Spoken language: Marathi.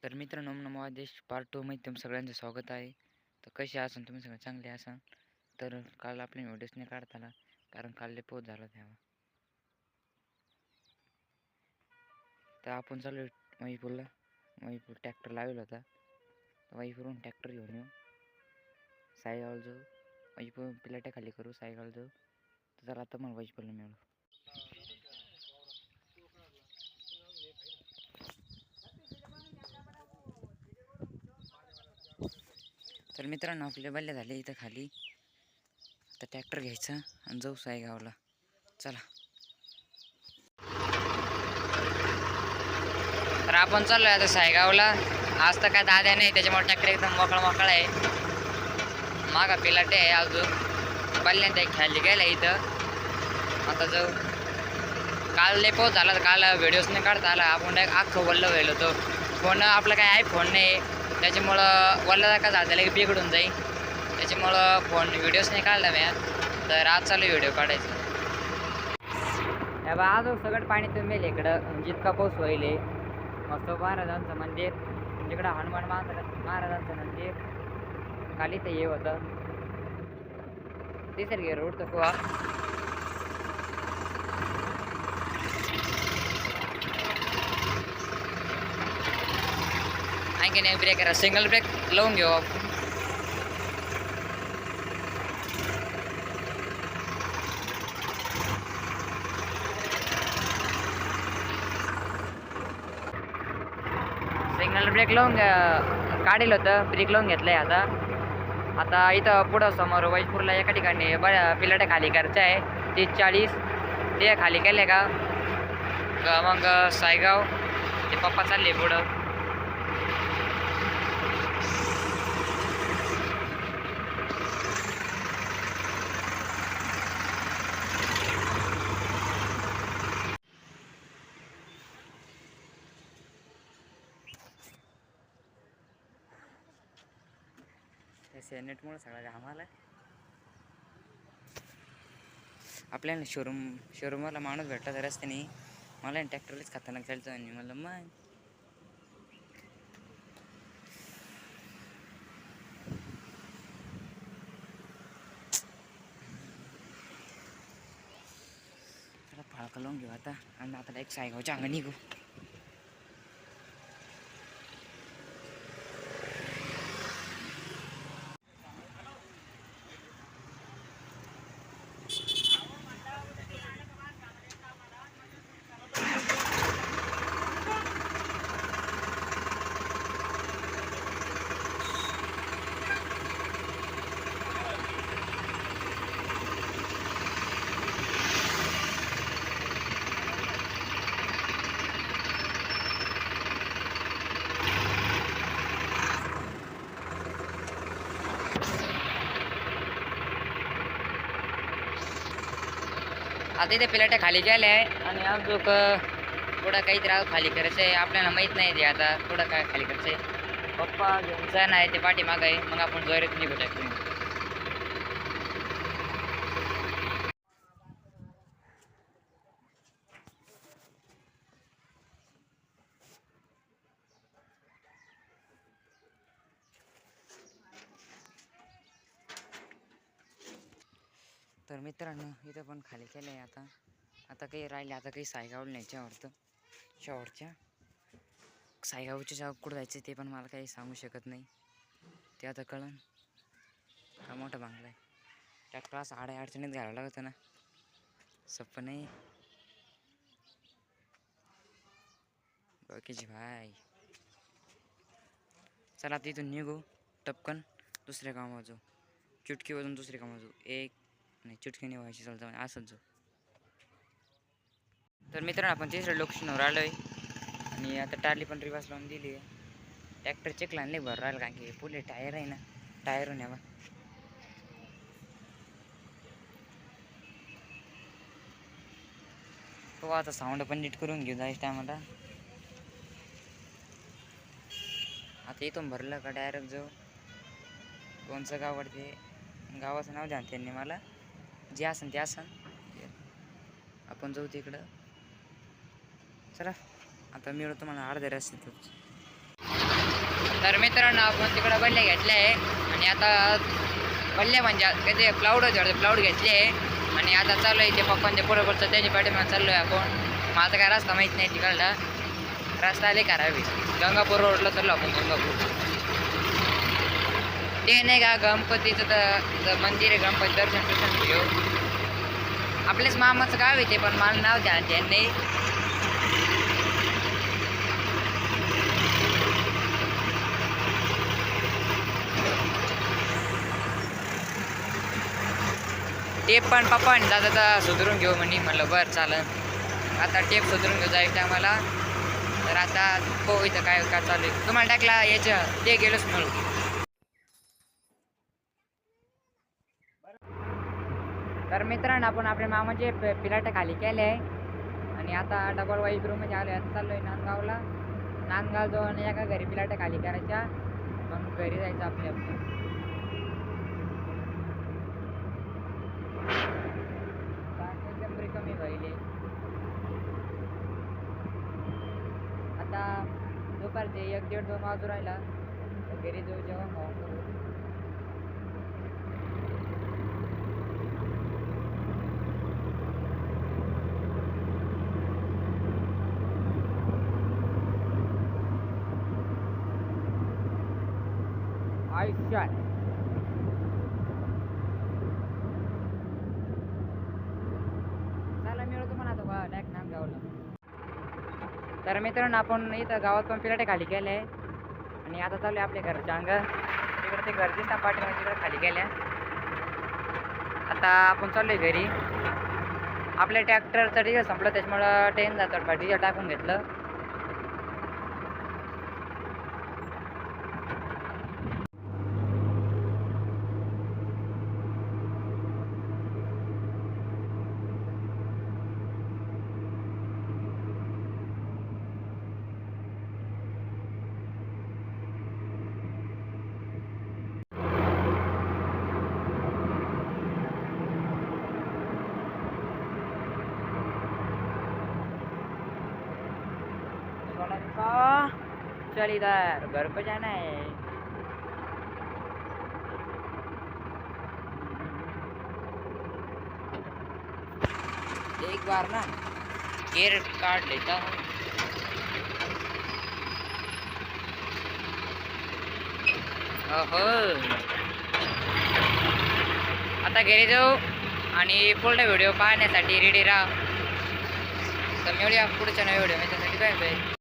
तर मित्रांनो, नमो आदेश पार्ट 2 मध्ये तुमचं सगळ्यांचं स्वागत आहे. तर कसे असाल तुम्ही सगळे चांगले असाल. तर काल आपल्या व्हिडिओज नाही काढता आला कारण काल लय पाऊस झाला तेव्हा. तर आपण चालू महिपूरला. महिपूर ट्रॅक्टर लावला होता. महिपूरहून ट्रॅक्टर घेऊन येऊ, सायगावला जाऊ, महिपूर पिलाट्या खाली करू, सायगावला जाऊ. तर चला आता मला महिपूरला मिळू. तर मित्रांनो, आपले बल्ले झाले इथं खाली. तर ट्रॅक्टर घ्यायचा आणि जाऊ सायगावला. चला. तर आपण चाललोय आता सायगावला. आज तर काय दाद्या नाही, त्याच्यामुळे ट्रॅक्टर एकदम मोकळा मोकळा आहे. मागा पिलाटे आहे अजून बल्ल्यान ते खाली गेला इथं. आता जाऊ. काल लय पाऊस झाला तर काल व्हिडिओज नाही काढता आला. आपण अख्खं वल्ल व्हायला होतं. फोन आपला काय आयफोन नाही, त्याच्यामुळं वल्ला का झालं की बिघडून जाईल. त्याच्यामुळं फोन व्हिडिओज नाही काढला मी. तर आज चालू व्हिडिओ काढायचं. बा अजून सगळं पाणी तुंबेल इकडं, जितका पाऊस होईल. मस्त महाराजांचं मंदिर, तिकडं हनुमान महाराजांचं मंदिर, खाली ते हे होतं तिसर गे रोड तर कुवा. आणखी नाही ब्रेक करा, सिंगल ब्रेक लावून घेऊ आपण. सिग्नल ब्रेक लावून काढेल होतं, ब्रेक लावून घेतलंय आता. आता इथं पुढं समोर वैजपूरला एका ठिकाणी पिलाट्या खाली करायचं आहे 30-40. ते खाली केले का मग सायगाव ते पप्पा चालले पुढं. नेटमुळे सगळा घामाला. आपल्याला शोरूमवाला माणूस भेटला तर रस्त्याने. मला ट्रॅक्टरलाच खतरनाक चालतं आणि मला मग त्याला फाळका लावून घेऊ आता. आणि आता एक सायगावच्या अंगण निघू. आता इथे पिलाट्या खाली गेल्या आहे आणि अजून पुढं काहीतरी खाली करायचं आहे. आपल्याला माहीत नाही ते आता पुढं काय खाली करायचं आहे. पप्पा घेऊनचा नाही ते पाठीमागं आहे. मग आपण जोरात निघू ट्रॅक्टर. तर मित्रांनो, इथं पण खाली केलं आहे आता. आता काही राहिले, आता काही सायगावला न्यायच्या आवडतं. शेवटच्या सायगावच्या कुठं जायचं ते पण मला काही सांगू शकत नाही. ते आता कळन. हा मोठा बांगला आहे. ट्रॅक्टर असं अडचणीत घालावं लागतं ना, सोपं नाही. ओकेची भाई, चला आता इथून निघू टपकन दुसऱ्या कामावर जाऊ. चुटकी वाजून दुसऱ्या कामावर जाऊ. एक नाही, चुटकीने व्हायची चालतं असंच जाऊ. तर मित्रांनो, आपण तिसऱ्या लोकेशनवर आलो आहे आणि आता टारली पण रिवाज लावून दिली आहे. ट्रॅक्टर चेक लावून नाही भर राहिलं कारण की पुढे टायर आहे ना, टायर न्यावा. तो आता साऊंड पण नीट करून घेऊ जायचं टायमाला. आता इथून भरलं का डायरेक्ट जाऊ. कोणचं गाव पडते, गावाचं नाव द्या त्यांनी मला. जे असन ते असन, आपण जाऊ तिकडं. चला आता मिळू तुम्हाला अर्ध्या रस्त्यातच. तर मित्रांनो आपण तिकडं बल्ले घेतले आहे आणि आता बल्ले म्हणजे कधी प्लाऊड होते प्लाऊड घेतले आहे आणि आता चालू आहे ते पप्पांच्या पुढं पुढचं त्याच्या पाठीमागे चाललो आहे आपण. माझा काय रस्ता माहीत नाही तिकडला, रस्ता आले करावी. गंगापूर रोडला चाललो आपण. गंगापूर ते नाही का गणपतीचं तर मंदिर आहे, गणपती दर्शन घेऊ. आपल्याच मामाचं गाव आहे ते, पण मला नाव द्या त्यांनी. टेप पण पप्पा आणि दादा सुधरून घेऊ म्हणे. म्हणलं बरं चालेल. आता टेप सुधरून घेऊ जायचं आम्हाला. तर आता हो इथं काय काय चालू आहे तुम्हाला टाकला याचं ते गेलोच मिळू. तर मित्रांनो आपण आपल्या मामाचे पिलाट खाली केले आहे आणि आता डबल वाईज रूममध्ये आलो. आता चाललो आहे नांदगावला. नांदगाव जाऊन एका घरी पिलाट खाली करायच्या, मग घरी जायचं आपल्या. एकदम कमी व्हायले. आता दुपारचे 1-1:30-2 वाजू राहिला. घरी जाऊ जेवण खाऊन करू. आयुष्यात चला मिळवतो म्हणा तो डायरेक्ट नांदगावला. तर मित्रांनो आपण इथं गावात पण पिलाटे खाली केले आणि आता चालू आहे आपल्या घरच्या अंग. तिकडे ते घर दिसता पाठीमागे तिकडे खाली केल्या. आता आपण चाललो आहे घरी. आपल्या ट्रॅक्टरचं डिझेल संपलं त्याच्यामुळं ट्रेन जातं डिझेल टाकून घेतलं. चल इधर घर पे जाना है. एक बार ना गेयर काट लेता हूँ. ओहो आता घरी जाऊ आणि पुढला व्हिडिओ पाहण्यासाठी रेडी राहा. तर मिळूया पुढच्या नव्या व्हिडिओ. मी त्यासाठी बाय बाय.